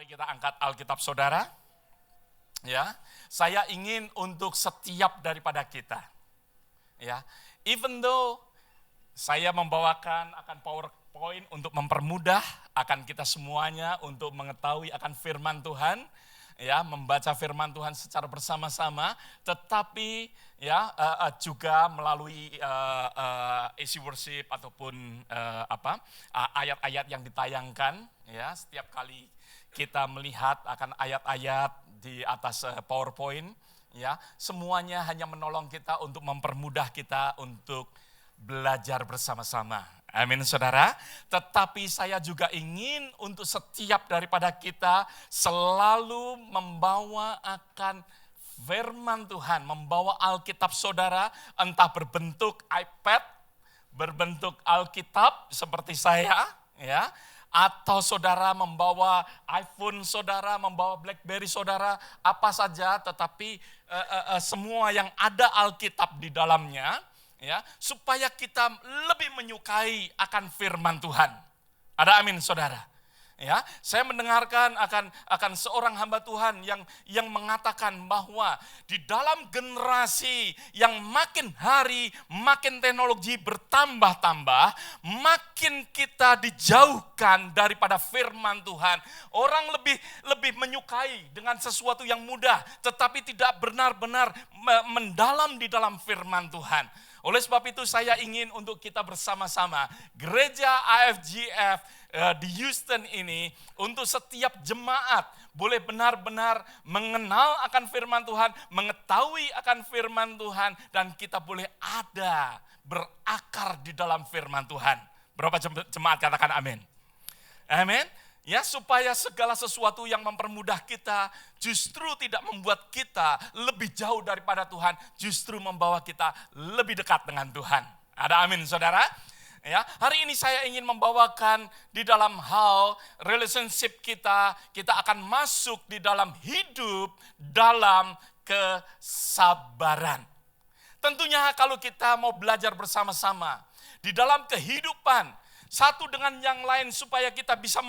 Mari kita angkat Alkitab saudara. Ya, saya ingin untuk setiap daripada kita. Ya, even though saya membawakan akan PowerPoint untuk mempermudah akan kita semuanya untuk mengetahui akan firman Tuhan, ya, membaca firman Tuhan secara bersama-sama, tetapi ya juga melalui isi worship ataupun ayat-ayat yang ditayangkan, ya, setiap kali kita melihat akan ayat-ayat di atas PowerPoint, ya, semuanya hanya menolong kita untuk mempermudah kita untuk belajar bersama-sama. Amin saudara. Tetapi saya juga ingin untuk setiap daripada kita selalu membawa akan firman Tuhan, membawa Alkitab saudara, entah berbentuk iPad, berbentuk Alkitab seperti saya, ya, atau saudara membawa iPhone saudara, membawa BlackBerry saudara, apa saja, tetapi semua yang ada Alkitab di dalamnya, ya, supaya kita lebih menyukai akan firman Tuhan. Ada amin saudara. Ya, saya mendengarkan akan seorang hamba Tuhan yang mengatakan bahwa di dalam generasi yang makin hari makin teknologi bertambah-tambah, makin kita dijauhkan daripada firman Tuhan. Orang lebih menyukai dengan sesuatu yang mudah, tetapi tidak benar-benar mendalam di dalam firman Tuhan. Oleh sebab itu saya ingin untuk kita bersama-sama gereja AFGF di Houston ini, untuk setiap jemaat boleh benar-benar mengenal akan firman Tuhan, mengetahui akan firman Tuhan, dan kita boleh ada berakar di dalam firman Tuhan. Berapa jemaat katakan amin? Amin. Ya, supaya segala sesuatu yang mempermudah kita justru tidak membuat kita lebih jauh daripada Tuhan, justru membawa kita lebih dekat dengan Tuhan. Ada amin saudara? Ya, hari ini saya ingin membawakan di dalam hal relationship kita akan masuk di dalam hidup dalam kesabaran. Tentunya kalau kita mau belajar bersama-sama di dalam kehidupan satu dengan yang lain supaya kita bisa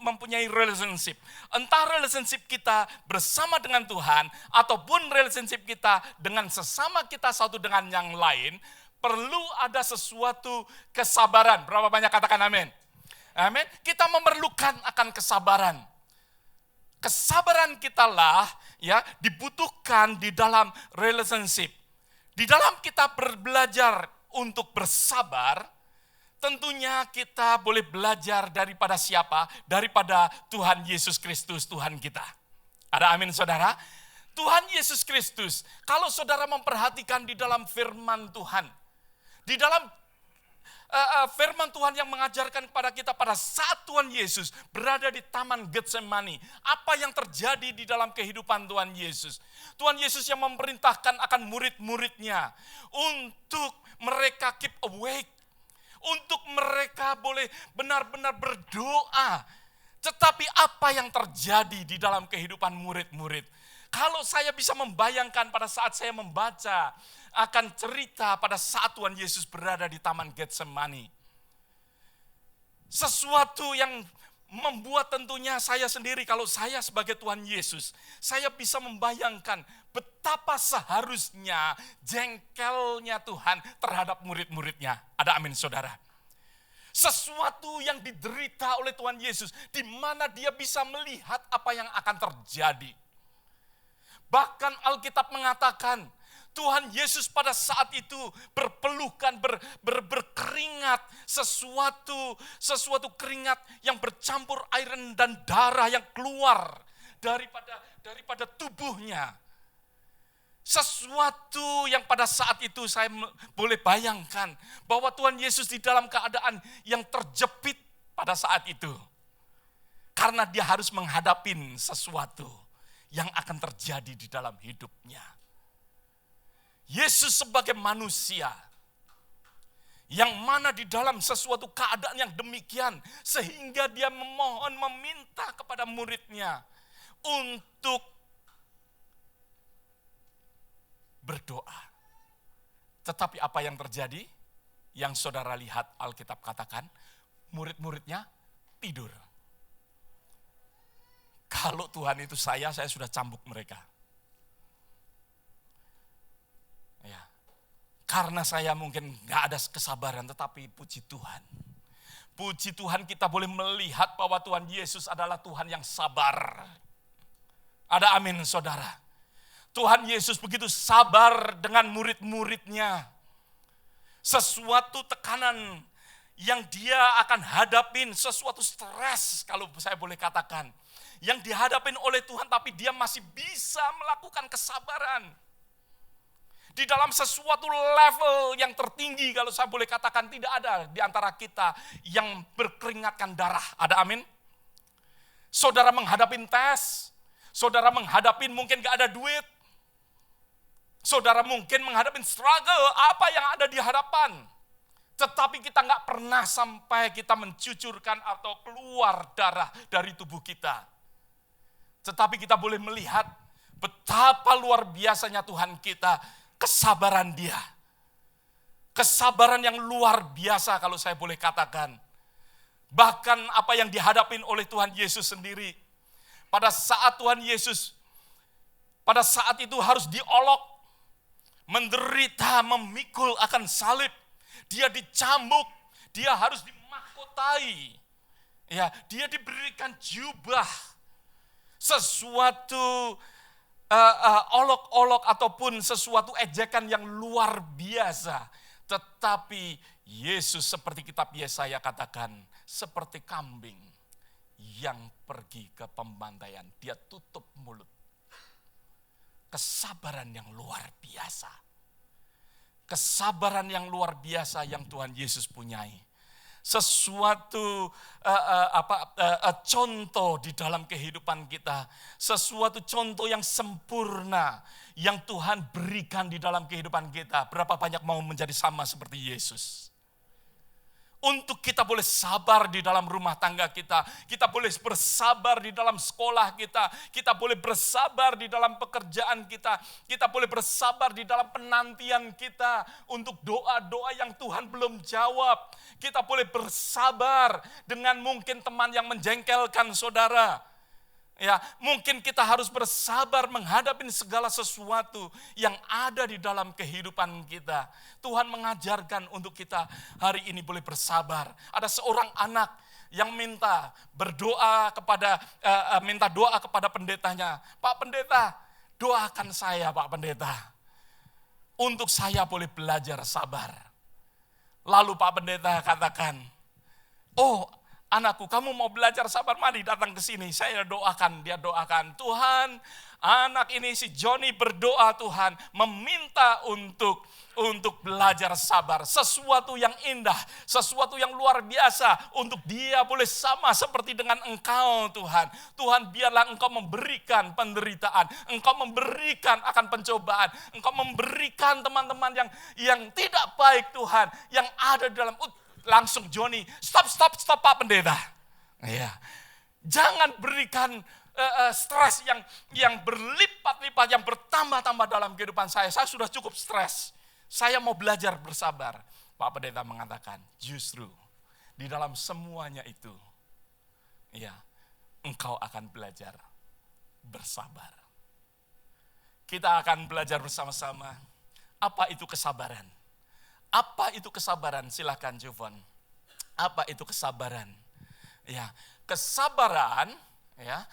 mempunyai relationship. Entah relationship kita bersama dengan Tuhan ataupun relationship kita dengan sesama kita satu dengan yang lain, perlu ada sesuatu kesabaran. Berapa banyak katakan amin? Amin. Kita memerlukan akan kesabaran. Kesabaran kitalah ya dibutuhkan di dalam relationship. Di dalam kita belajar untuk bersabar, tentunya kita boleh belajar daripada siapa? Daripada Tuhan Yesus Kristus, Tuhan kita. Ada amin saudara? Tuhan Yesus Kristus, kalau saudara memperhatikan di dalam firman Tuhan, di dalam firman Tuhan yang mengajarkan kepada kita pada saat Tuhan Yesus berada di Taman Getsemani, apa yang terjadi di dalam kehidupan Tuhan Yesus? Tuhan Yesus yang memerintahkan akan murid-muridnya untuk mereka keep awake, untuk mereka boleh benar-benar berdoa. Tetapi apa yang terjadi di dalam kehidupan murid-murid? Kalau saya bisa membayangkan pada saat saya membaca akan cerita pada saat Tuhan Yesus berada di Taman Getsemani. Sesuatu yang membuat tentunya saya sendiri, kalau saya sebagai Tuhan Yesus, saya bisa membayangkan betapa seharusnya jengkelnya Tuhan terhadap murid-muridnya. Ada amin saudara. Sesuatu yang diderita oleh Tuhan Yesus, di mana dia bisa melihat apa yang akan terjadi. Bahkan Alkitab mengatakan, Tuhan Yesus pada saat itu berpelukan, berkeringat, sesuatu keringat yang bercampur air dan darah yang keluar daripada tubuhnya. Sesuatu yang pada saat itu saya boleh bayangkan bahwa Tuhan Yesus di dalam keadaan yang terjepit pada saat itu. Karena dia harus menghadapi sesuatu yang akan terjadi di dalam hidupnya. Yesus sebagai manusia yang mana di dalam sesuatu keadaan yang demikian sehingga dia meminta kepada muridnya untuk berdoa. Tetapi apa yang terjadi? Yang saudara lihat Alkitab katakan, murid-muridnya tidur. Kalau Tuhan itu saya sudah cambuk mereka. Ya. Karena saya mungkin gak ada kesabaran, tetapi puji Tuhan. Puji Tuhan kita boleh melihat bahwa Tuhan Yesus adalah Tuhan yang sabar. Ada amin saudara. Tuhan Yesus begitu sabar dengan murid-muridnya. Sesuatu tekanan yang dia akan hadapin, sesuatu stres kalau saya boleh katakan. Yang dihadapin oleh Tuhan tapi dia masih bisa melakukan kesabaran. Di dalam sesuatu level yang tertinggi kalau saya boleh katakan tidak ada di antara kita yang berkeringatkan darah. Ada amin? Saudara menghadapin tes, saudara menghadapin mungkin gak ada duit, saudara mungkin menghadapin struggle apa yang ada di hadapan. Tetapi kita gak pernah sampai kita mencucurkan atau keluar darah dari tubuh kita. Tetapi kita boleh melihat betapa luar biasanya Tuhan kita, kesabaran dia. Kesabaran yang luar biasa kalau saya boleh katakan. Bahkan apa yang dihadapin oleh Tuhan Yesus sendiri. Pada saat Tuhan Yesus, pada saat itu harus diolok, menderita, memikul akan salib. Dia dicambuk, dia harus dimahkotai. Ya, dia diberikan jubah. Sesuatu olok-olok ataupun sesuatu ejekan yang luar biasa. Tetapi Yesus seperti kitab Yesaya katakan, seperti kambing yang pergi ke pembantaian. Dia tutup mulut. Kesabaran yang luar biasa. Kesabaran yang luar biasa yang Tuhan Yesus punyai. Sesuatu contoh di dalam kehidupan kita, sesuatu contoh yang sempurna yang Tuhan berikan di dalam kehidupan kita. Berapa banyak mau menjadi sama seperti Yesus? Untuk kita boleh sabar di dalam rumah tangga kita boleh bersabar di dalam sekolah kita boleh bersabar di dalam pekerjaan kita boleh bersabar di dalam penantian kita untuk doa-doa yang Tuhan belum jawab. Kita boleh bersabar dengan mungkin teman yang menjengkelkan saudara. Ya, mungkin kita harus bersabar menghadapi segala sesuatu yang ada di dalam kehidupan kita. Tuhan mengajarkan untuk kita hari ini boleh bersabar. Ada seorang anak yang minta doa kepada pendetanya. Pak Pendeta, doakan saya Pak Pendeta. Untuk saya boleh belajar sabar. Lalu Pak Pendeta katakan, oh anakku, kamu mau belajar sabar, mari datang ke sini. Saya doakan, dia doakan. Tuhan, anak ini si Joni berdoa Tuhan, meminta untuk belajar sabar. Sesuatu yang indah, sesuatu yang luar biasa untuk dia boleh sama seperti dengan Engkau Tuhan. Tuhan, biarlah Engkau memberikan penderitaan, Engkau memberikan akan pencobaan, Engkau memberikan teman-teman yang tidak baik Tuhan, yang ada di dalam. Langsung Joni, stop Pak Pendeta. Ya. Jangan berikan stres yang berlipat-lipat, yang bertambah-tambah dalam kehidupan saya. Saya sudah cukup stres. Saya mau belajar bersabar. Pak Pendeta mengatakan, justru di dalam semuanya itu, ya, engkau akan belajar bersabar. Kita akan belajar bersama-sama. Apa itu kesabaran? Apa itu kesabaran? Silakan Jovon. Apa itu kesabaran? Ya, kesabaran ya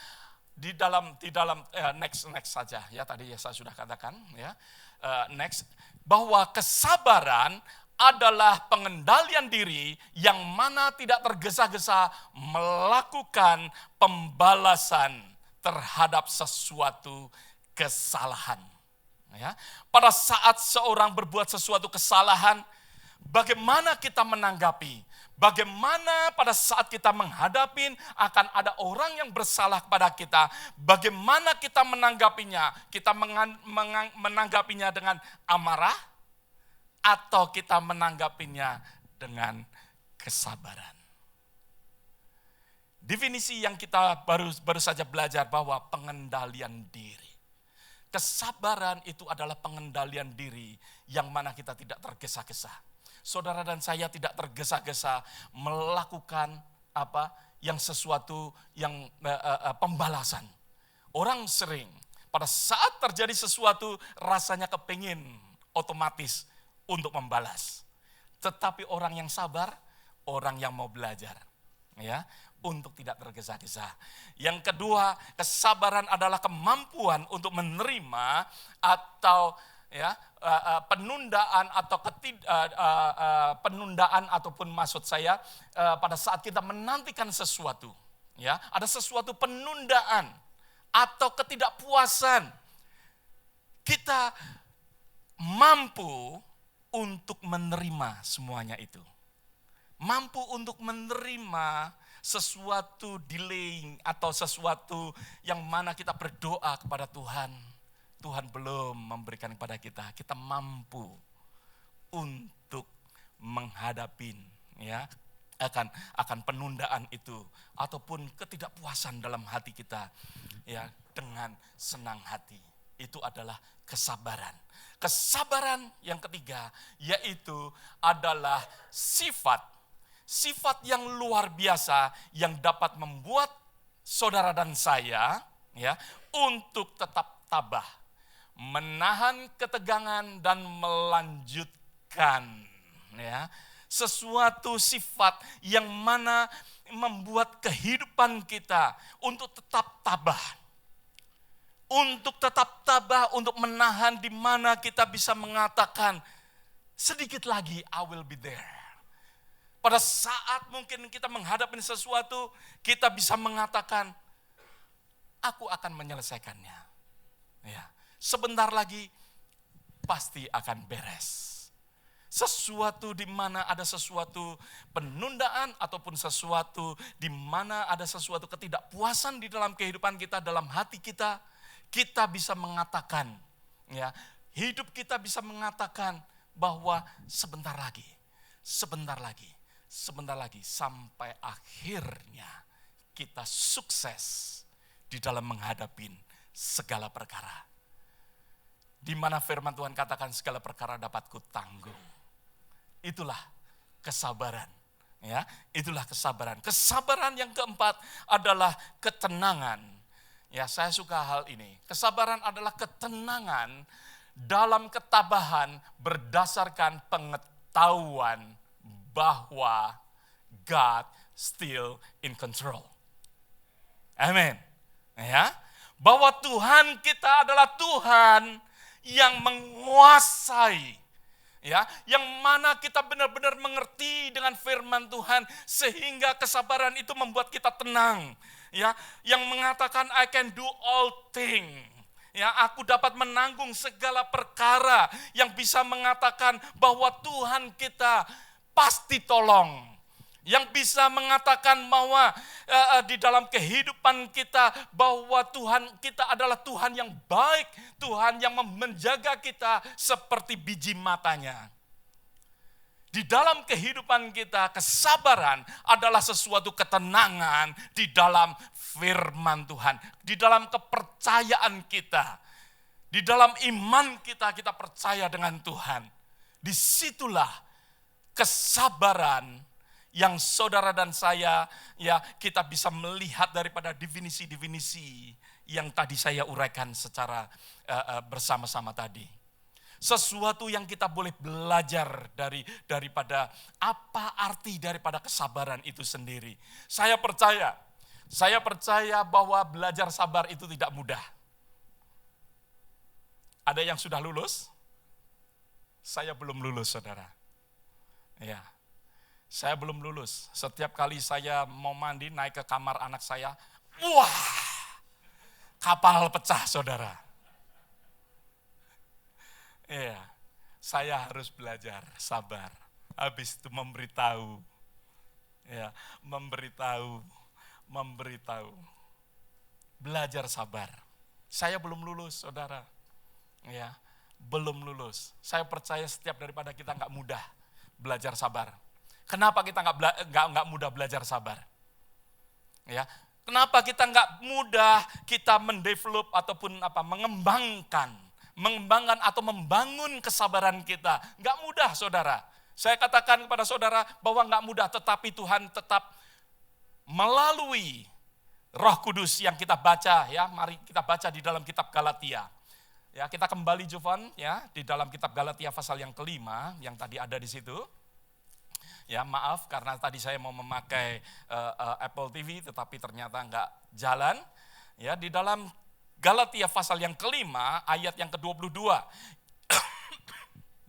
di dalam next saja ya, tadi saya sudah katakan ya. Next, bahwa kesabaran adalah pengendalian diri yang mana tidak tergesa-gesa melakukan pembalasan terhadap sesuatu kesalahan. Ya, pada saat seorang berbuat sesuatu kesalahan, bagaimana kita menanggapi? Bagaimana pada saat kita menghadapi akan ada orang yang bersalah kepada kita, bagaimana kita menanggapinya? Kita menanggapinya dengan amarah atau kita menanggapinya dengan kesabaran? Definisi yang kita baru saja belajar bahwa pengendalian diri. Kesabaran itu adalah pengendalian diri yang mana kita tidak tergesa-gesa. Saudara dan saya tidak tergesa-gesa melakukan sesuatu yang pembalasan. Orang sering pada saat terjadi sesuatu rasanya kepingin otomatis untuk membalas. Tetapi orang yang sabar, orang yang mau belajar, ya, untuk tidak tergesa-gesa. Yang kedua, kesabaran adalah kemampuan untuk menerima atau penundaan atau penundaan ataupun maksud saya pada saat kita menantikan sesuatu, ya, ada sesuatu penundaan atau ketidakpuasan, kita mampu untuk menerima semuanya itu. Mampu untuk menerima sesuatu delaying atau sesuatu yang mana kita berdoa kepada Tuhan. Tuhan belum memberikan kepada kita. Kita mampu untuk menghadapi, ya, akan penundaan itu ataupun ketidakpuasan dalam hati kita, ya, dengan senang hati. Itu adalah kesabaran. Kesabaran yang ketiga yaitu adalah sifat yang luar biasa yang dapat membuat saudara dan saya, ya, untuk tetap tabah, menahan ketegangan dan melanjutkan, ya. Sesuatu sifat yang mana membuat kehidupan kita untuk tetap tabah. Untuk tetap tabah, untuk menahan di mana kita bisa mengatakan, sedikit lagi I will be there. Pada saat mungkin kita menghadapi sesuatu, kita bisa mengatakan, aku akan menyelesaikannya. Ya, sebentar lagi pasti akan beres. Sesuatu di mana ada sesuatu penundaan ataupun sesuatu di mana ada sesuatu ketidakpuasan di dalam kehidupan kita, dalam hati kita, kita bisa mengatakan, ya, hidup kita bisa mengatakan bahwa sebentar lagi sampai akhirnya kita sukses di dalam menghadapi segala perkara. Di mana firman Tuhan katakan segala perkara dapat kutanggung. Itulah kesabaran, ya. Itulah kesabaran. Kesabaran yang keempat adalah ketenangan. Ya, saya suka hal ini. Kesabaran adalah ketenangan dalam ketabahan berdasarkan pengetahuan bahwa God still in control. Amin. Ya, bahwa Tuhan kita adalah Tuhan yang menguasai, ya, yang mana kita benar-benar mengerti dengan firman Tuhan sehingga kesabaran itu membuat kita tenang. Ya, yang mengatakan I can do all things. Ya, aku dapat menanggung segala perkara, yang bisa mengatakan bahwa Tuhan kita pasti tolong. Yang bisa mengatakan bahwa di dalam kehidupan kita bahwa Tuhan kita adalah Tuhan yang baik, Tuhan yang menjaga kita seperti biji matanya. Di dalam kehidupan kita, kesabaran adalah sesuatu ketenangan di dalam firman Tuhan. Di dalam kepercayaan kita. Di dalam iman kita, kita percaya dengan Tuhan. Disitulah kesabaran yang saudara dan saya, ya, kita bisa melihat daripada definisi-definisi yang tadi saya uraikan secara bersama-sama tadi. Sesuatu yang kita boleh belajar daripada apa arti daripada kesabaran itu sendiri. Saya percaya bahwa belajar sabar itu tidak mudah. Ada yang sudah lulus? Saya belum lulus, saudara. Ya, saya belum lulus. Setiap kali saya mau mandi, naik ke kamar anak saya, wah, kapal pecah, saudara. Iya, saya harus belajar sabar. Habis itu memberitahu. Ya, memberitahu. Belajar sabar. Saya belum lulus, saudara. Ya, belum lulus. Saya percaya setiap daripada kita nggak mudah belajar sabar. Kenapa kita nggak mudah belajar sabar? Ya, kenapa kita nggak mudah kita mendevelop ataupun mengembangkan atau membangun kesabaran kita? Nggak mudah, saudara. Saya katakan kepada saudara bahwa nggak mudah, tetapi Tuhan tetap melalui Roh Kudus yang kita baca ya, mari kita baca di dalam kitab Galatia. Ya, kita kembali Jovan ya di dalam kitab Galatia pasal yang kelima yang tadi ada di situ. Ya, maaf karena tadi saya mau memakai Apple TV tetapi ternyata enggak jalan. Ya, di dalam Galatia pasal yang kelima ayat yang ke-22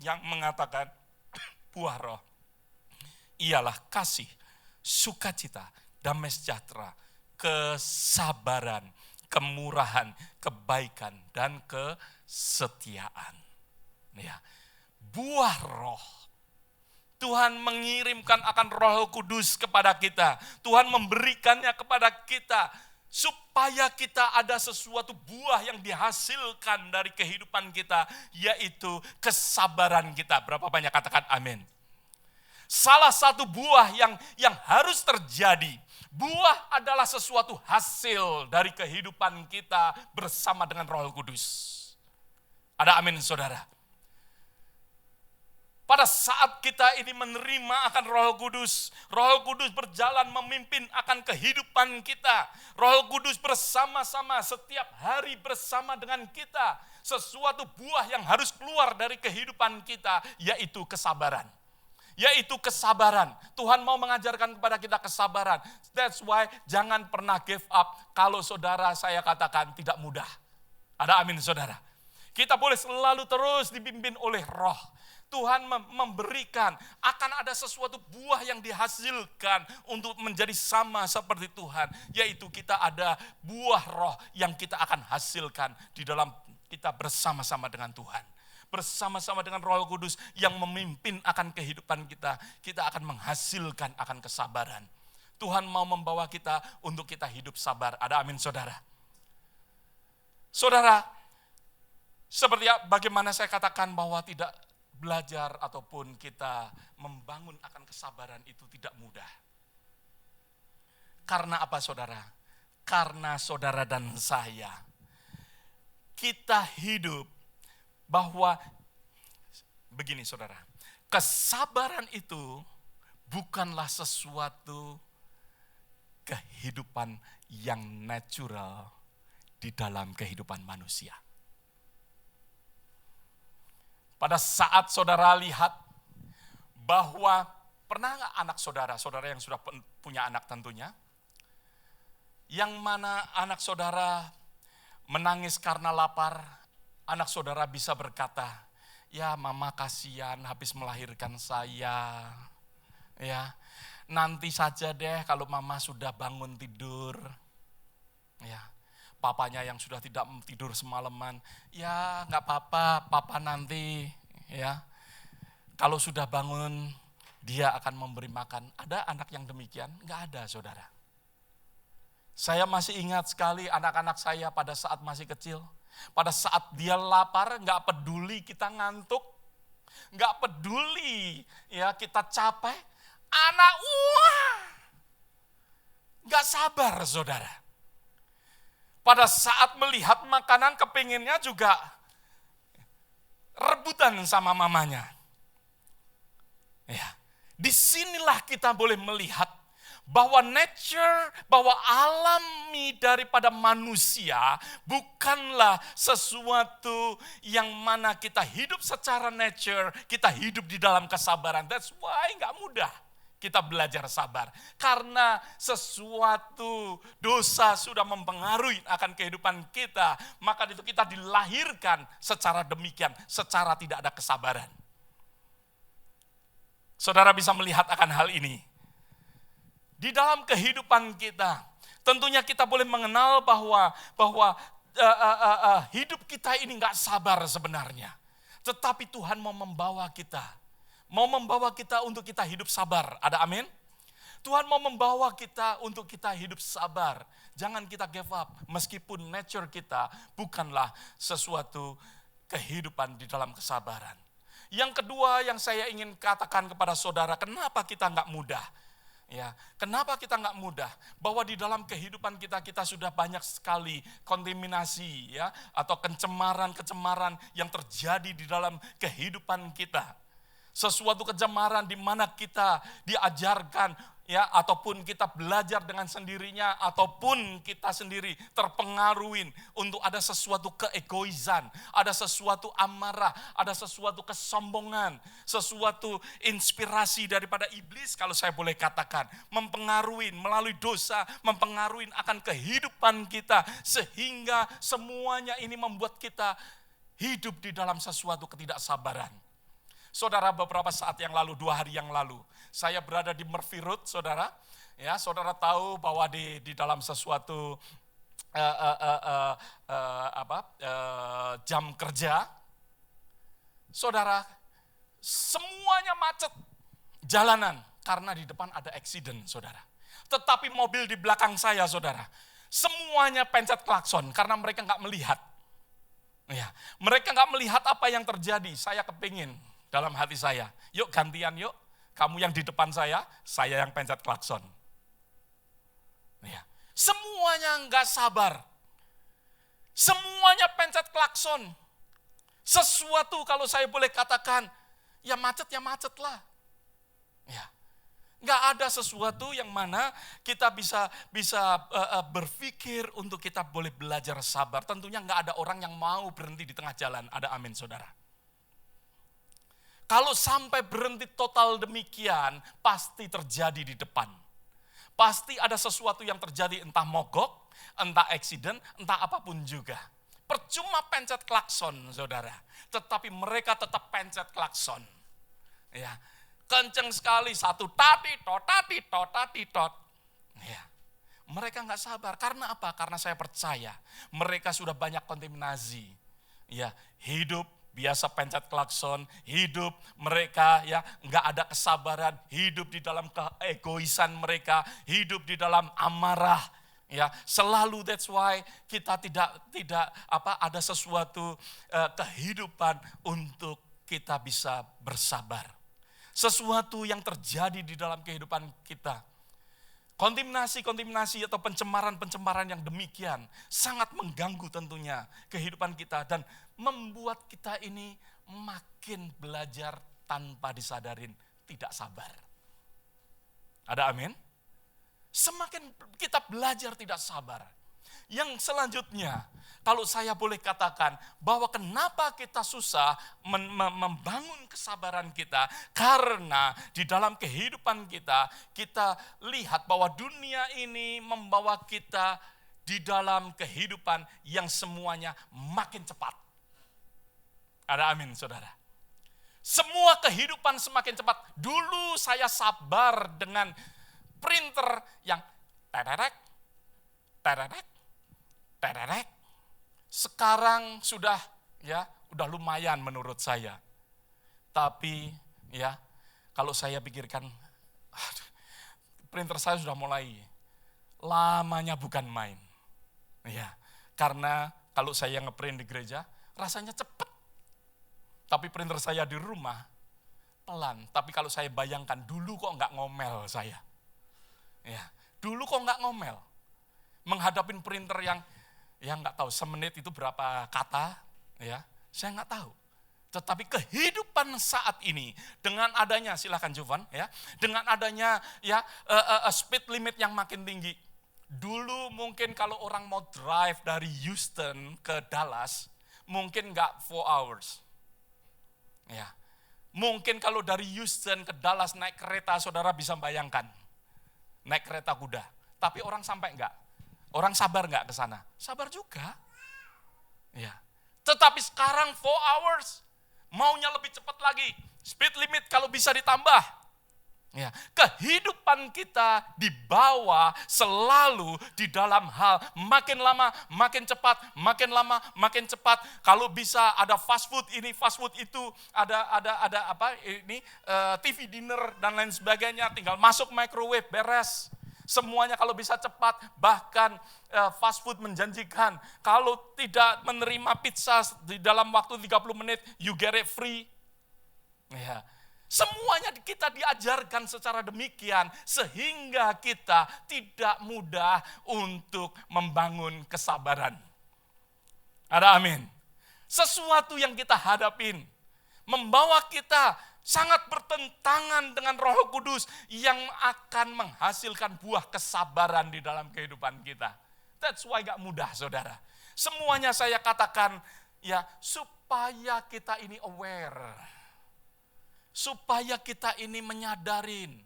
yang mengatakan buah roh ialah kasih, sukacita, damai sejahtera, kesabaran, kemurahan, kebaikan, dan kesetiaan. Ya, buah roh. Tuhan mengirimkan akan Roh Kudus kepada kita. Tuhan memberikannya kepada kita supaya kita ada sesuatu buah yang dihasilkan dari kehidupan kita, yaitu kesabaran kita. Berapa banyak katakan amin? Salah satu buah yang harus terjadi, buah adalah sesuatu hasil dari kehidupan kita bersama dengan Roh Kudus. Ada amin saudara? Pada saat kita ini menerima akan Roh Kudus berjalan memimpin akan kehidupan kita. Roh Kudus bersama-sama setiap hari bersama dengan kita. Sesuatu buah yang harus keluar dari kehidupan kita, yaitu kesabaran. Yaitu kesabaran. Tuhan mau mengajarkan kepada kita kesabaran. That's why jangan pernah give up. Kalau saudara saya katakan tidak mudah. Ada amin saudara. Kita boleh selalu terus dipimpin oleh roh. Tuhan memberikan, akan ada sesuatu buah yang dihasilkan untuk menjadi sama seperti Tuhan. Yaitu kita ada buah roh yang kita akan hasilkan di dalam kita bersama-sama dengan Tuhan. Bersama-sama dengan Roh Kudus yang memimpin akan kehidupan kita, kita akan menghasilkan akan kesabaran. Tuhan mau membawa kita untuk kita hidup sabar. Ada amin saudara. Saudara, seperti bagaimana saya katakan bahwa tidak belajar ataupun kita membangun akan kesabaran itu tidak mudah. Karena apa saudara? Karena saudara dan saya, kita hidup bahwa begini saudara, kesabaran itu bukanlah sesuatu kehidupan yang natural di dalam kehidupan manusia. Pada saat saudara lihat bahwa pernah nggak anak saudara yang sudah punya anak tentunya, yang mana anak saudara menangis karena lapar, anak saudara bisa berkata, ya mama kasihan habis melahirkan saya. Ya, nanti saja deh kalau mama sudah bangun tidur. Ya, papanya yang sudah tidak tidur semalaman, ya nggak apa-apa, papa nanti ya. Kalau sudah bangun, dia akan memberi makan. Ada anak yang demikian? Nggak ada saudara. Saya masih ingat sekali anak-anak saya pada saat masih kecil. Pada saat dia lapar, nggak peduli kita ngantuk, nggak peduli ya kita capek, anak nggak sabar saudara. Pada saat melihat makanan kepinginnya juga rebutan sama mamanya. Ya, disinilah kita boleh melihat bahwa nature, bahwa alami daripada manusia bukanlah sesuatu yang mana kita hidup secara nature, kita hidup di dalam kesabaran. That's why nggak mudah kita belajar sabar. Karena sesuatu dosa sudah mempengaruhi akan kehidupan kita, maka itu kita dilahirkan secara demikian, secara tidak ada kesabaran. Saudara bisa melihat akan hal ini. Di dalam kehidupan kita, tentunya kita boleh mengenal bahwa hidup kita ini nggak sabar sebenarnya. Tetapi Tuhan mau membawa kita untuk kita hidup sabar. Ada amin? Tuhan mau membawa kita untuk kita hidup sabar. Jangan kita give up, meskipun nature kita bukanlah sesuatu kehidupan di dalam kesabaran. Yang kedua yang saya ingin katakan kepada saudara, kenapa kita nggak mudah? Ya, kenapa kita nggak mudah? Bahwa di dalam kehidupan kita sudah banyak sekali kontaminasi ya, atau kecemaran yang terjadi di dalam kehidupan kita. Sesuatu kecemaran di mana kita diajarkan ya, ataupun kita belajar dengan sendirinya, ataupun kita sendiri terpengaruhin untuk ada sesuatu keegoisan, ada sesuatu amarah, ada sesuatu kesombongan, sesuatu inspirasi daripada iblis, kalau saya boleh katakan, mempengaruhi melalui dosa, mempengaruhi akan kehidupan kita, sehingga semuanya ini membuat kita hidup di dalam sesuatu ketidaksabaran. Saudara, beberapa saat yang lalu, 2 hari yang lalu, saya berada di Murphy Road, saudara. Ya, saudara tahu bahwa di dalam sesuatu jam kerja, saudara, semuanya macet jalanan karena di depan ada accident, saudara. Tetapi mobil di belakang saya, saudara, semuanya pencet klakson karena mereka nggak melihat. Ya, mereka nggak melihat apa yang terjadi. Saya kepingin dalam hati saya, yuk gantian yuk, kamu yang di depan saya yang pencet klakson. Ya. Semuanya nggak sabar, semuanya pencet klakson. Sesuatu kalau saya boleh katakan, ya macet lah. Ya. Nggak ada sesuatu yang mana kita bisa berpikir untuk kita boleh belajar sabar. Tentunya nggak ada orang yang mau berhenti di tengah jalan. Ada amin, saudara. Kalau sampai berhenti total demikian, pasti terjadi di depan. Pasti ada sesuatu yang terjadi, entah mogok, entah accident, entah apapun juga. Percuma pencet klakson, saudara. Tetapi mereka tetap pencet klakson. Ya, kenceng sekali, satu tati-tot. Ya, mereka nggak sabar. Karena apa? Karena saya percaya mereka sudah banyak kontaminasi. Ya, hidup biasa pencet klakson, hidup mereka ya nggak ada kesabaran, hidup di dalam keegoisan mereka, hidup di dalam amarah, ya selalu. That's why kita tidak ada sesuatu kehidupan untuk kita bisa bersabar. Sesuatu yang terjadi di dalam kehidupan kita, kontaminasi atau pencemaran yang demikian sangat mengganggu tentunya kehidupan kita dan membuat kita ini makin belajar tanpa disadarin tidak sabar. Ada amin? Semakin kita belajar tidak sabar. Yang selanjutnya, kalau saya boleh katakan bahwa kenapa kita susah membangun kesabaran kita, karena di dalam kehidupan kita, kita lihat bahwa dunia ini membawa kita di dalam kehidupan yang semuanya makin cepat. Ada amin, saudara. Semua kehidupan semakin cepat. Dulu saya sabar dengan printer yang tererek. Sekarang sudah lumayan menurut saya. Tapi ya, kalau saya pikirkan, printer saya sudah mulai lamanya bukan main. Ya, karena kalau saya ngeprint di gereja, rasanya cepat. Tapi printer saya di rumah pelan. Tapi kalau saya bayangkan dulu kok nggak ngomel saya. Ya, dulu kok nggak ngomel. Menghadapin printer yang nggak tahu semenit itu berapa kata, ya saya nggak tahu. Tetapi kehidupan saat ini dengan adanya, silakan Jovan, ya, dengan adanya speed limit yang makin tinggi. Dulu mungkin kalau orang mau drive dari Houston ke Dallas, mungkin nggak 4 hours. Ya, mungkin kalau dari Houston ke Dallas naik kereta, saudara bisa bayangkan, naik kereta kuda. Tapi orang sampai enggak? Orang sabar enggak ke sana? Sabar juga. Ya. Tetapi sekarang 4 hours, maunya lebih cepat lagi. Speed limit kalau bisa ditambah. Ya, kehidupan kita dibawa selalu di dalam hal makin lama makin cepat, makin lama makin cepat. Kalau bisa ada fast food ini, fast food itu, ada TV dinner dan lain sebagainya, tinggal masuk microwave beres. Semuanya kalau bisa cepat, bahkan fast food menjanjikan kalau tidak menerima pizza di dalam waktu 30 menit, you get it free. Ya. Semuanya kita diajarkan secara demikian sehingga kita tidak mudah untuk membangun kesabaran. Ada amin. Sesuatu yang kita hadapin membawa kita sangat bertentangan dengan Roh Kudus yang akan menghasilkan buah kesabaran di dalam kehidupan kita. That's why gak mudah, saudara. Semuanya saya katakan ya supaya kita ini aware. Supaya kita ini menyadarin.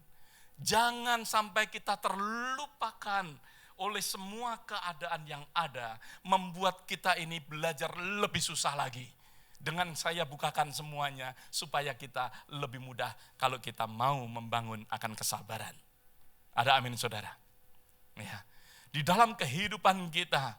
Jangan sampai kita terlupakan oleh semua keadaan yang ada. Membuat kita ini belajar lebih susah lagi. Dengan saya bukakan semuanya supaya kita lebih mudah kalau kita mau membangun akan kesabaran. Ada amin, saudara? Ya. Di dalam kehidupan kita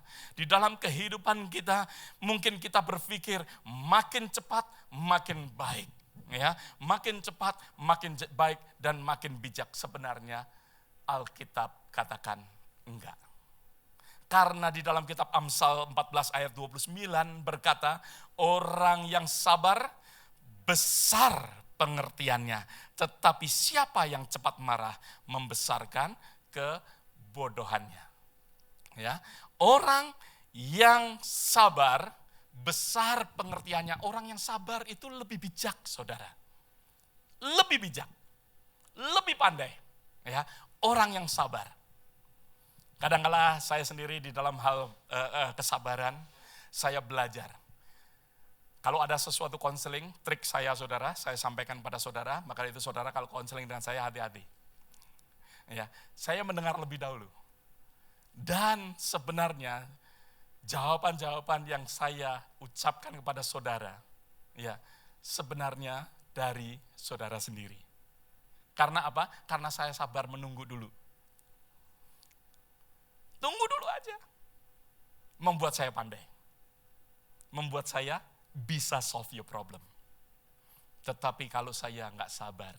mungkin kita berpikir makin cepat makin baik. Ya, makin cepat makin baik dan makin bijak. Sebenarnya Alkitab katakan enggak. Karena di dalam kitab Amsal 14 ayat 29 berkata, orang yang sabar besar pengertiannya, tetapi siapa yang cepat marah membesarkan kebodohannya. Ya, orang yang sabar besar pengertiannya. Orang yang sabar itu lebih bijak, saudara. Lebih bijak, lebih pandai. Ya, orang yang sabar. Kadang-kala saya sendiri di dalam hal kesabaran, saya belajar. Kalau ada sesuatu konseling, trik saya, saudara, saya sampaikan pada saudara, maka itu saudara kalau konseling dengan saya hati-hati. Ya, saya mendengar lebih dahulu. Dan sebenarnya jawaban-jawaban yang saya ucapkan kepada saudara, ya sebenarnya dari saudara sendiri. Karena apa? Karena saya sabar menunggu dulu. Tunggu dulu aja. Membuat saya pandai. Membuat saya bisa solve your problem. Tetapi kalau saya nggak sabar,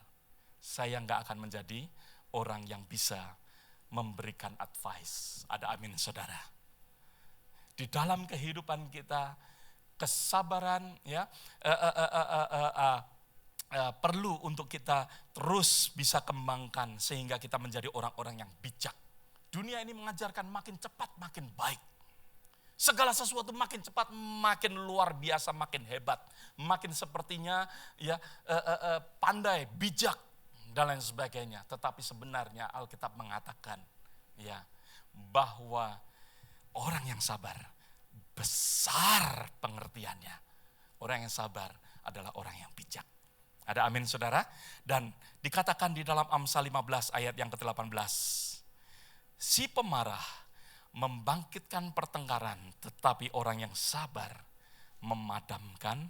saya nggak akan menjadi orang yang bisa memberikan advice. Ada amin, saudara. Di dalam kehidupan kita, kesabaran ya perlu untuk kita terus bisa kembangkan sehingga kita menjadi orang-orang yang bijak. Dunia ini mengajarkan makin cepat makin baik. Segala sesuatu makin cepat makin luar biasa, makin hebat, makin sepertinya ya pandai, bijak dan lain sebagainya. Tetapi sebenarnya Alkitab mengatakan ya bahwa orang yang sabar besar pengertiannya. Orang yang sabar adalah orang yang bijak. Ada amin, saudara? Dan dikatakan di dalam Amsal 15 ayat yang ke-18. Si pemarah membangkitkan pertengkaran, tetapi orang yang sabar memadamkan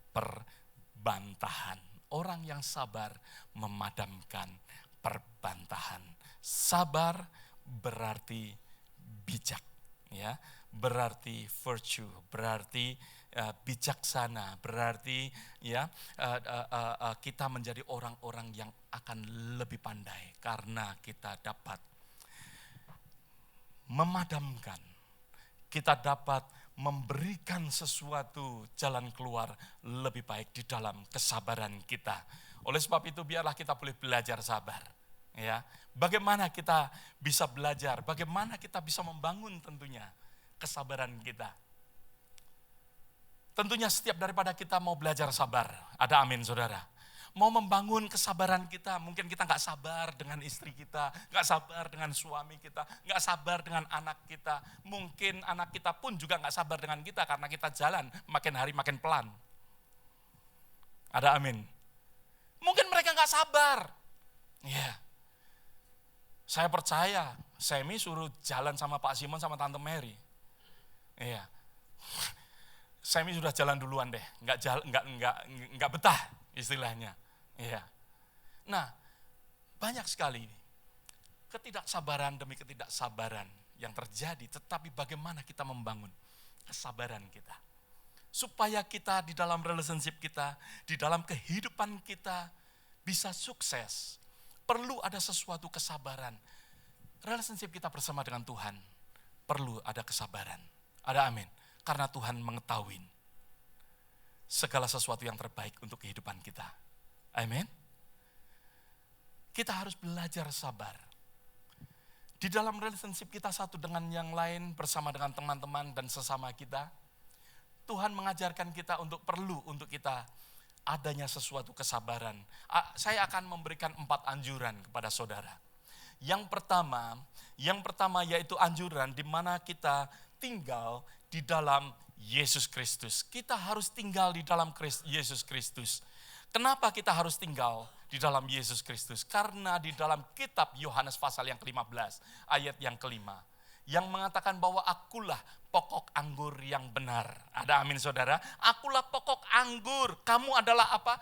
perbantahan. Orang yang sabar memadamkan perbantahan. Sabar berarti bijak, ya, berarti virtue, berarti bijaksana, berarti ya kita menjadi orang-orang yang akan lebih pandai karena kita dapat memadamkan, kita dapat memberikan sesuatu jalan keluar lebih baik di dalam kesabaran kita. Oleh sebab itu biarlah kita boleh belajar sabar. Ya, bagaimana kita bisa belajar, bagaimana kita bisa membangun tentunya kesabaran kita. Tentunya setiap daripada kita mau belajar sabar, ada amin, saudara. Mau membangun kesabaran kita, mungkin kita gak sabar dengan istri kita, gak sabar dengan suami kita, gak sabar dengan anak kita. Mungkin anak kita pun juga gak sabar dengan kita karena kita jalan makin hari makin pelan. Ada amin. Mungkin mereka gak sabar. Ya. Saya percaya, Semi suruh jalan sama Pak Simon sama Tante Mary. Iya. Semi sudah jalan duluan deh, nggak betah istilahnya. Iya. Nah, banyak sekali ketidaksabaran demi ketidaksabaran yang terjadi, tetapi bagaimana kita membangun kesabaran kita. Supaya kita di dalam relationship kita, di dalam kehidupan kita bisa sukses, perlu ada sesuatu kesabaran. Relationship kita bersama dengan Tuhan, perlu ada kesabaran. Ada amin. Karena Tuhan mengetahui segala sesuatu yang terbaik untuk kehidupan kita. Amin. Kita harus belajar sabar. Di dalam relationship kita satu dengan yang lain, bersama dengan teman-teman dan sesama kita, Tuhan mengajarkan kita untuk perlu untuk kita adanya sesuatu kesabaran, saya akan memberikan 4 anjuran kepada saudara. Yang pertama yaitu anjuran di mana kita tinggal di dalam Yesus Kristus. Kita harus tinggal di dalam Yesus Kristus. Kenapa kita harus tinggal di dalam Yesus Kristus? Karena di dalam kitab Yohanes pasal yang ke-15, ayat yang ke-5, yang mengatakan bahwa akulah pokok anggur yang benar. Ada amin saudara? Akulah pokok anggur, kamu adalah apa?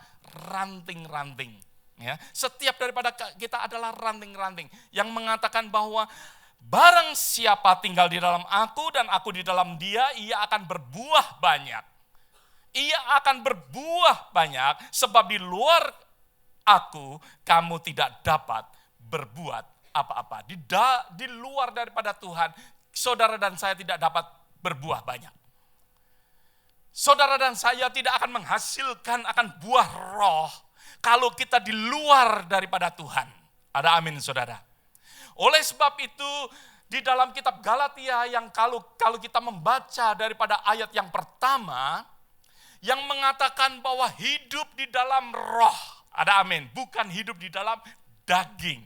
Ranting-ranting. Ya, setiap daripada kita adalah ranting-ranting yang mengatakan bahwa barang siapa tinggal di dalam aku dan aku di dalam dia, ia akan berbuah banyak. Ia akan berbuah banyak sebab di luar aku kamu tidak dapat berbuat apa-apa. Di luar daripada Tuhan, saudara dan saya tidak dapat berbuah banyak. Saudara dan saya tidak akan menghasilkan akan buah roh kalau kita di luar daripada Tuhan. Ada amin saudara. Oleh sebab itu di dalam kitab Galatia yang kalau kita membaca daripada ayat yang pertama, yang mengatakan bahwa hidup di dalam roh, ada amin, bukan hidup di dalam daging.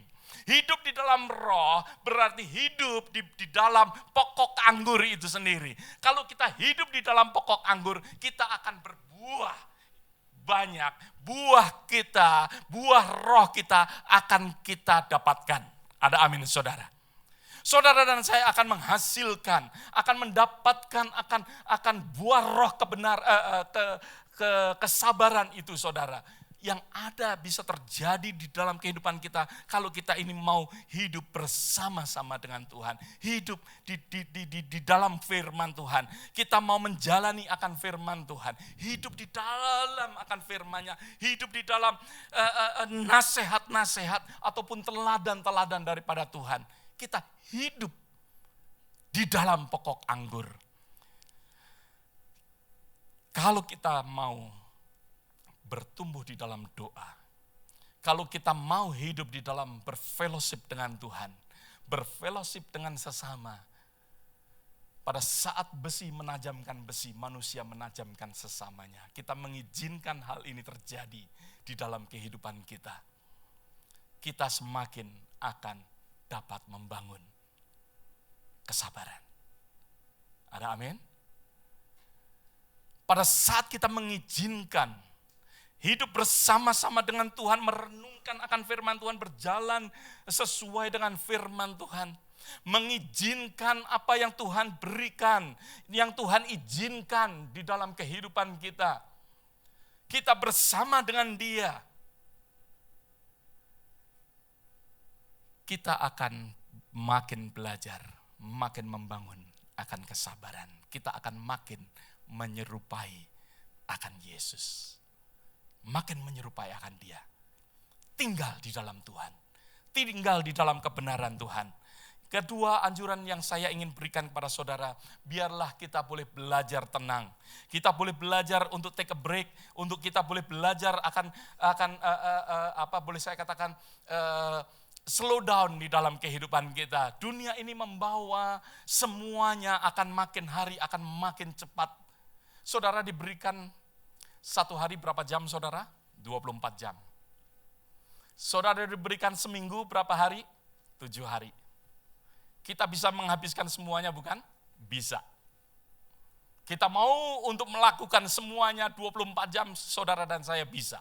Hidup di dalam roh berarti hidup di dalam pokok anggur itu sendiri. Kalau kita hidup di dalam pokok anggur, kita akan berbuah banyak. Buah roh kita akan kita dapatkan. Ada amin saudara. Saudara dan saya akan menghasilkan, akan mendapatkan akan buah roh kesabaran itu saudara. Yang ada bisa terjadi di dalam kehidupan kita kalau kita ini mau hidup bersama-sama dengan Tuhan. Hidup di dalam firman Tuhan. Kita mau menjalani akan firman Tuhan. Hidup di dalam akan firman-Nya. Hidup di dalam nasihat-nasihat ataupun teladan-teladan daripada Tuhan. Kita hidup di dalam pokok anggur. Kalau kita mau bertumbuh di dalam doa, kalau kita mau hidup di dalam berfellowship dengan Tuhan, berfellowship dengan sesama, pada saat besi menajamkan besi, manusia menajamkan sesamanya. Kita mengizinkan hal ini terjadi di dalam kehidupan kita. Kita semakin akan dapat membangun kesabaran. Ada amin? Pada saat kita mengizinkan hidup bersama-sama dengan Tuhan, merenungkan akan firman Tuhan, berjalan sesuai dengan firman Tuhan, mengizinkan apa yang Tuhan berikan, yang Tuhan izinkan di dalam kehidupan kita. Kita bersama dengan Dia. Kita akan makin belajar, makin membangun akan kesabaran. Kita akan makin menyerupai akan Yesus. Makin menyerupai akan Dia. Tinggal di dalam Tuhan. Tinggal di dalam kebenaran Tuhan. Kedua anjuran yang saya ingin berikan kepada saudara, biarlah kita boleh belajar tenang. Kita boleh belajar untuk take a break, untuk kita boleh belajar akan boleh saya katakan slow down di dalam kehidupan kita. Dunia ini membawa semuanya akan makin hari akan makin cepat. Saudara diberikan satu hari berapa jam saudara? 24 jam. Saudara diberikan seminggu berapa hari? 7 hari. Kita bisa menghabiskan semuanya bukan? Bisa. Kita mau untuk melakukan semuanya 24 jam, saudara dan saya bisa.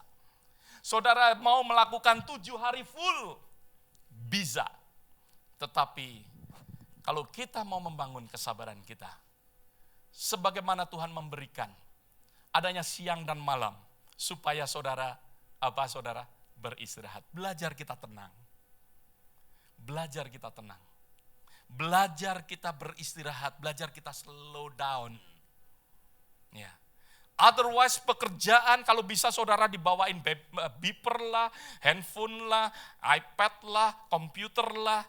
Saudara mau melakukan 7 hari full, bisa. Tetapi kalau kita mau membangun kesabaran kita, sebagaimana Tuhan memberikan adanya siang dan malam, supaya saudara beristirahat. Belajar kita tenang. Belajar kita tenang. Belajar kita beristirahat, belajar kita slow down. Ya. Otherwise pekerjaan kalau bisa saudara dibawain beeper lah, handphone lah, iPad lah, komputer lah.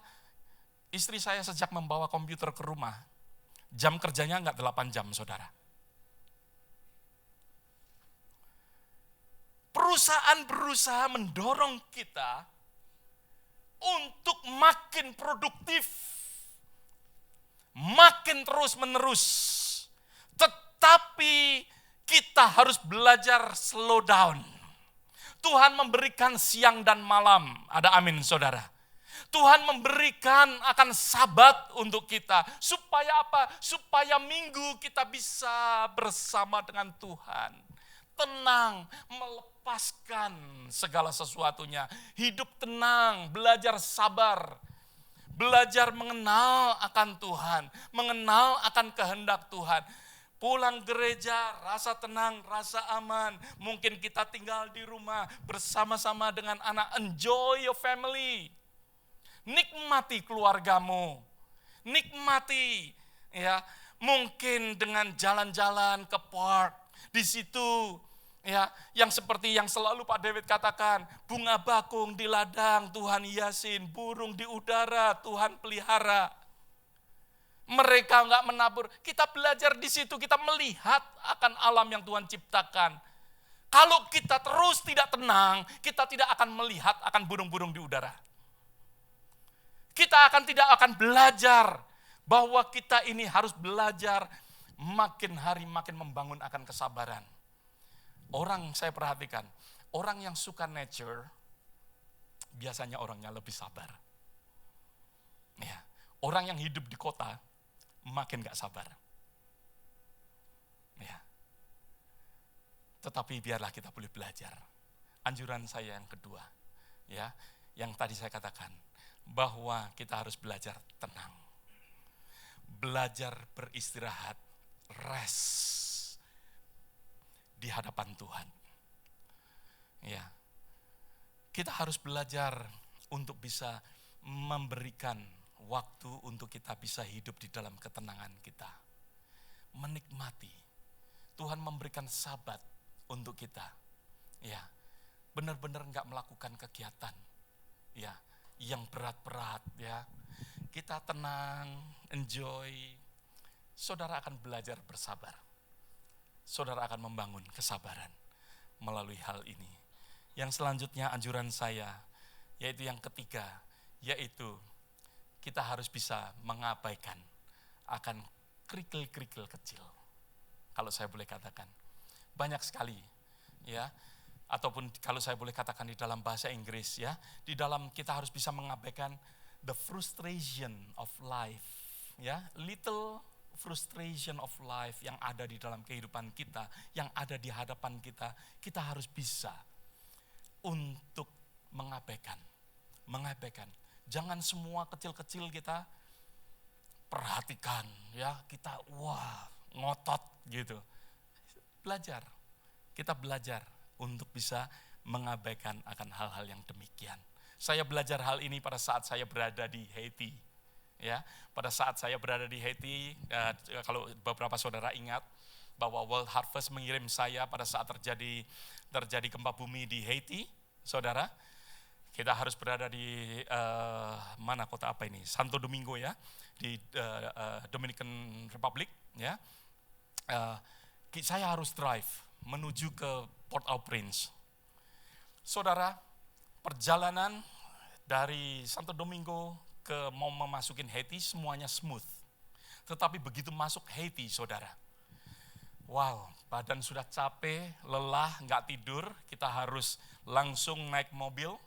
Istri saya sejak membawa komputer ke rumah, jam kerjanya enggak 8 jam saudara. Perusahaan berusaha mendorong kita untuk makin produktif, makin terus menerus. Tetapi kita harus belajar slow down. Tuhan memberikan siang dan malam. Ada amin saudara. Tuhan memberikan akan sabat untuk kita. Supaya apa? Supaya minggu kita bisa bersama dengan Tuhan. Tenang, melepaskan segala sesuatunya. Hidup tenang, belajar sabar. Belajar mengenal akan Tuhan, mengenal akan kehendak Tuhan. Pulang gereja, rasa tenang, rasa aman. Mungkin kita tinggal di rumah bersama-sama dengan anak. Enjoy your family. Nikmati keluargamu. Nikmati, ya. Mungkin dengan jalan-jalan ke park. Di situ, ya, yang seperti yang selalu Pak David katakan, bunga bakung di ladang Tuhan hiasin, burung di udara Tuhan pelihara. Mereka enggak menabur, kita belajar di situ, kita melihat akan alam yang Tuhan ciptakan. Kalau kita terus tidak tenang, kita tidak akan melihat akan burung-burung di udara. Kita tidak akan belajar bahwa kita ini harus belajar makin hari makin membangun akan kesabaran. Orang saya perhatikan, orang yang suka nature, biasanya orangnya lebih sabar. Ya, orang yang hidup di kota, makin gak sabar. Ya. Tetapi biarlah kita boleh belajar. Anjuran saya yang kedua, ya, yang tadi saya katakan, bahwa kita harus belajar tenang. Belajar beristirahat, rest di hadapan Tuhan. Ya. Kita harus belajar untuk bisa memberikan waktu untuk kita bisa hidup di dalam ketenangan kita. Menikmati. Tuhan memberikan sabat untuk kita. Ya. Benar-benar enggak melakukan kegiatan. Ya, yang berat-berat, ya. Kita tenang, enjoy. Saudara akan belajar bersabar. Saudara akan membangun kesabaran melalui hal ini. Yang selanjutnya anjuran saya, yaitu yang ketiga, yaitu kita harus bisa mengabaikan akan kerikil-kerikil kecil. Kalau saya boleh katakan, banyak sekali, ya. Ataupun kalau saya boleh katakan di dalam bahasa Inggris, ya, di dalam kita harus bisa mengabaikan the frustration of life, ya, little frustration of life yang ada di dalam kehidupan kita, yang ada di hadapan kita, kita harus bisa untuk mengabaikan. Jangan semua kecil-kecil kita perhatikan, ya, kita ngotot gitu. Kita belajar untuk bisa mengabaikan akan hal-hal yang demikian. Saya belajar hal ini pada saat saya berada di Haiti. Ya, pada saat saya berada di Haiti, kalau beberapa saudara ingat bahwa World Harvest mengirim saya pada saat terjadi gempa bumi di Haiti, saudara. Kita harus berada di mana kota apa ini? Santo Domingo, ya, di Dominican Republic, ya. Saya harus drive menuju ke Port-au-Prince. Saudara, perjalanan dari Santo Domingo ke mau memasukin Haiti semuanya smooth. Tetapi begitu masuk Haiti, saudara, badan sudah capek, lelah, nggak tidur, kita harus langsung naik mobil,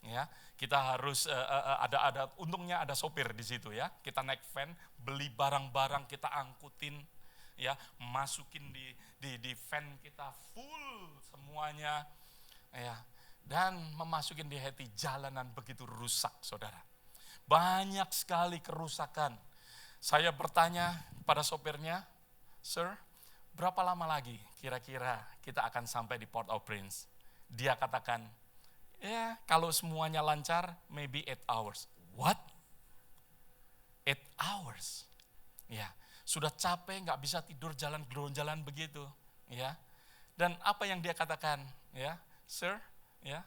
ya. Kita harus untungnya ada sopir di situ, ya. Kita naik van, beli barang-barang, kita angkutin, ya, masukin di van kita full semuanya, ya, dan memasukin di Haiti. Jalanan begitu rusak, saudara, banyak sekali kerusakan. Saya bertanya pada sopirnya, "Sir, berapa lama lagi kira-kira kita akan sampai di Port-au-Prince?" Dia katakan, "Ya, kalau semuanya lancar, maybe 8 hours. What? 8 hours? Ya, sudah capek, nggak bisa tidur jalan begitu, ya. Dan apa yang dia katakan, ya, "Sir, ya,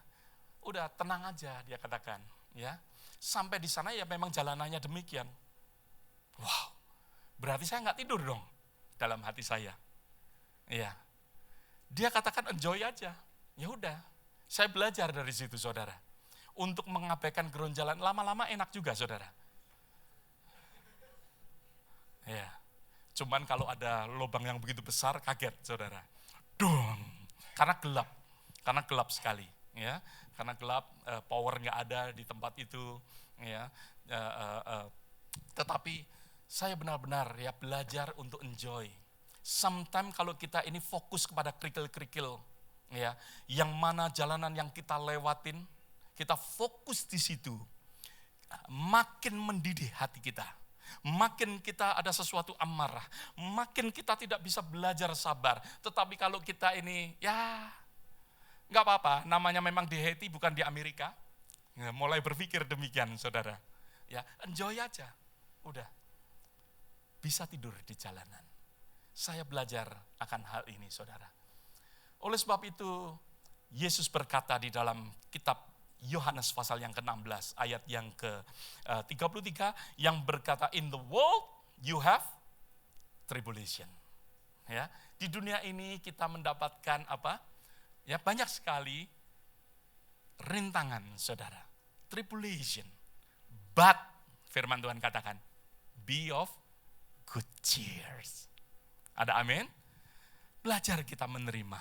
udah tenang aja," dia katakan, ya. Sampai di sana ya memang jalanannya demikian. Berarti saya nggak tidur dong dalam hati saya. Ya, dia katakan enjoy aja. Ya udah, saya belajar dari situ, saudara, untuk mengabaikan geronjalan. Lama-lama enak juga, saudara. Ya. Cuman kalau ada lubang yang begitu besar, kaget, saudara. Dong, karena gelap sekali, ya, karena gelap, power nggak ada di tempat itu, ya. Tetapi saya benar-benar ya belajar untuk enjoy. Sometimes kalau kita ini fokus kepada kerikil-kerikil, ya, yang mana jalanan yang kita lewatin, kita fokus di situ, makin mendidih hati kita. Makin kita ada sesuatu amarah, makin kita tidak bisa belajar sabar. Tetapi kalau kita ini, ya nggak apa-apa, namanya memang di Haiti bukan di Amerika. Ya, mulai berpikir demikian, saudara. Ya, enjoy aja, udah. Bisa tidur di jalanan. Saya belajar akan hal ini, saudara. Oleh sebab itu, Yesus berkata di dalam kitab Yohanes pasal yang ke-16, ayat yang ke-33, yang berkata, in the world you have tribulation. Ya, di dunia ini kita mendapatkan apa? Ya, banyak sekali rintangan, saudara. Tribulation. But, firman Tuhan katakan, be of good cheer. Ada amin? Belajar kita menerima,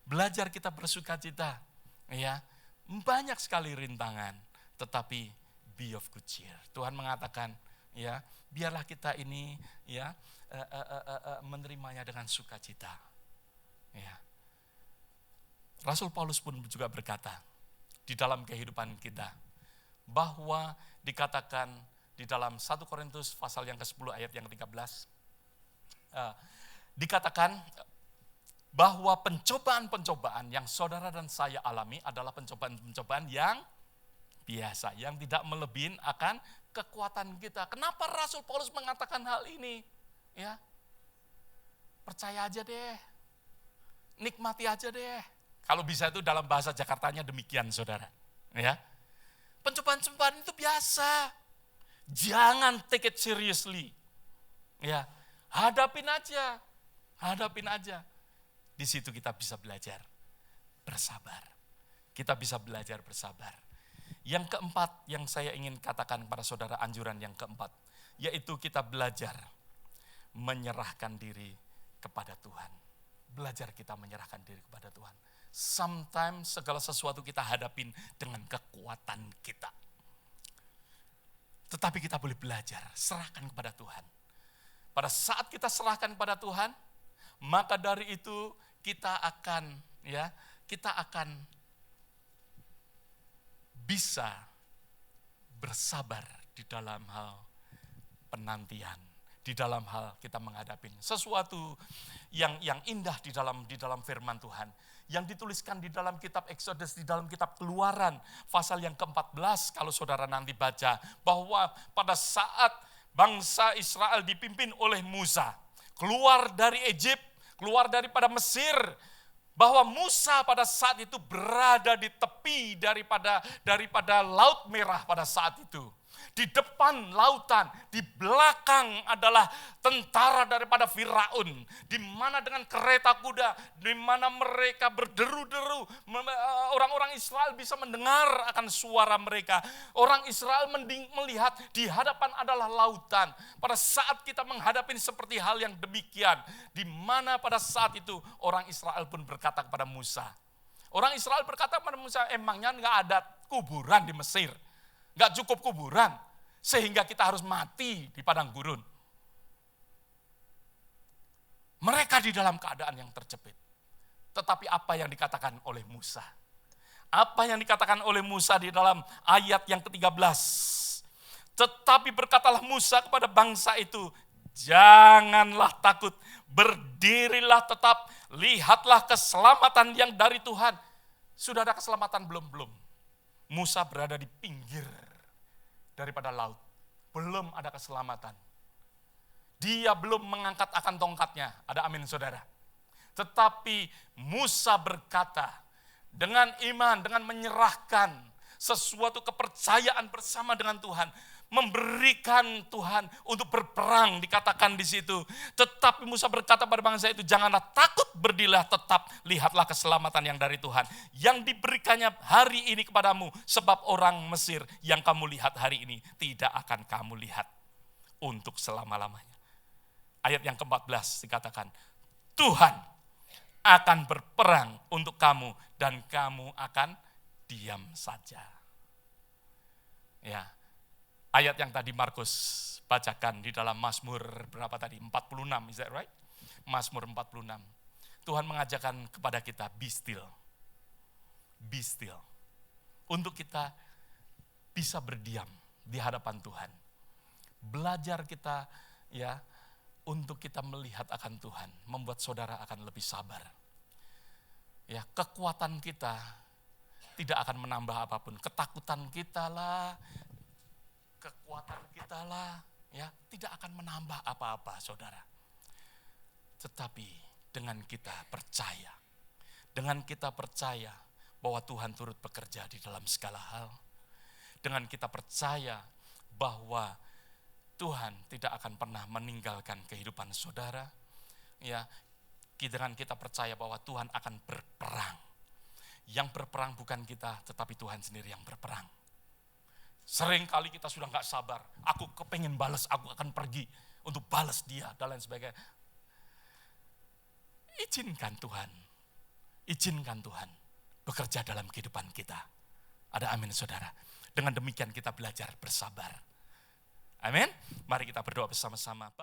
belajar kita bersukacita, ya. Banyak sekali rintangan, tetapi be of good cheer. Tuhan mengatakan, ya, biarlah kita ini, ya, menerimanya dengan sukacita. Ya. Rasul Paulus pun juga berkata di dalam kehidupan kita, bahwa dikatakan di dalam 1 Korintus pasal yang ke-10 ayat yang ke-13, dikatakan bahwa pencobaan-pencobaan yang saudara dan saya alami adalah pencobaan-pencobaan yang biasa, yang tidak melebihi akan kekuatan kita. Kenapa Rasul Paulus mengatakan hal ini? Ya, percaya aja deh, nikmati aja deh. Kalau bisa itu dalam bahasa Jakartanya demikian, saudara. Ya, pencobaan-pencobaan itu biasa, jangan take it seriously. Ya, hadapin aja. Di situ kita bisa belajar bersabar. Kita bisa belajar bersabar. Yang keempat yang saya ingin katakan kepada saudara, anjuran yang keempat, yaitu kita belajar menyerahkan diri kepada Tuhan. Belajar kita menyerahkan diri kepada Tuhan. Sometimes segala sesuatu kita hadapin dengan kekuatan kita. Tetapi kita boleh belajar, serahkan kepada Tuhan. Pada saat kita serahkan kepada Tuhan, maka dari itu kita akan bisa bersabar di dalam hal penantian, di dalam hal kita menghadapi sesuatu yang indah di dalam firman Tuhan, yang dituliskan di dalam kitab Exodus, di dalam kitab Keluaran pasal yang ke-14, kalau saudara nanti baca, bahwa pada saat bangsa Israel dipimpin oleh Musa keluar dari Egypt, keluar daripada Mesir, bahwa Musa pada saat itu berada di tepi daripada Laut Merah pada saat itu. Di depan lautan, di belakang adalah tentara daripada Firaun, di mana dengan kereta kuda, di mana mereka berderu-deru, orang-orang Israel bisa mendengar akan suara mereka. Orang Israel melihat di hadapan adalah lautan. Pada saat kita menghadapi seperti hal yang demikian, di mana pada saat itu orang Israel pun berkata kepada Musa. Orang Israel berkata kepada Musa, emangnya nggak ada kuburan di Mesir? Nggak cukup kuburan, sehingga kita harus mati di padang gurun. Mereka di dalam keadaan yang terjepit. Tetapi apa yang dikatakan oleh Musa? Apa yang dikatakan oleh Musa di dalam ayat yang ke-13? Tetapi berkatalah Musa kepada bangsa itu, janganlah takut, berdirilah tetap, lihatlah keselamatan yang dari Tuhan. Sudah ada keselamatan belum? Musa berada di pinggir daripada laut. Belum ada keselamatan. Dia belum mengangkat akan tongkatnya. Ada amin, saudara. Tetapi Musa berkata, dengan iman, dengan menyerahkan sesuatu kepercayaan bersama dengan Tuhan, memberikan Tuhan untuk berperang, dikatakan di situ. Tetapi Musa berkata pada bangsa itu, janganlah takut, berdirilah tetap, lihatlah keselamatan yang dari Tuhan, yang diberikannya hari ini kepadamu, sebab orang Mesir yang kamu lihat hari ini tidak akan kamu lihat untuk selama-lamanya. Ayat yang ke-14 dikatakan, Tuhan akan berperang untuk kamu dan kamu akan diam saja. Ya, ayat yang tadi Markus bacakan di dalam Mazmur berapa tadi? 46, is that right? Mazmur 46. Tuhan mengajarkan kepada kita, be still. Be still. Untuk kita bisa berdiam di hadapan Tuhan. Belajar kita ya untuk kita melihat akan Tuhan, membuat saudara akan lebih sabar. Ya, kekuatan kita tidak akan menambah apapun. Ketakutan kita lah, kekuatan kita lah, ya, tidak akan menambah apa-apa, saudara. Tetapi dengan kita percaya bahwa Tuhan turut bekerja di dalam segala hal. Dengan kita percaya bahwa Tuhan tidak akan pernah meninggalkan kehidupan saudara. Ya, dengan kita percaya bahwa Tuhan akan berperang. Yang berperang bukan kita, tetapi Tuhan sendiri yang berperang. Sering kali kita sudah gak sabar. Aku kepengen balas, aku akan pergi untuk balas dia, dan lain sebagainya. Izinkan Tuhan bekerja dalam kehidupan kita. Ada amin, saudara. Dengan demikian kita belajar bersabar. Amin. Mari kita berdoa bersama-sama.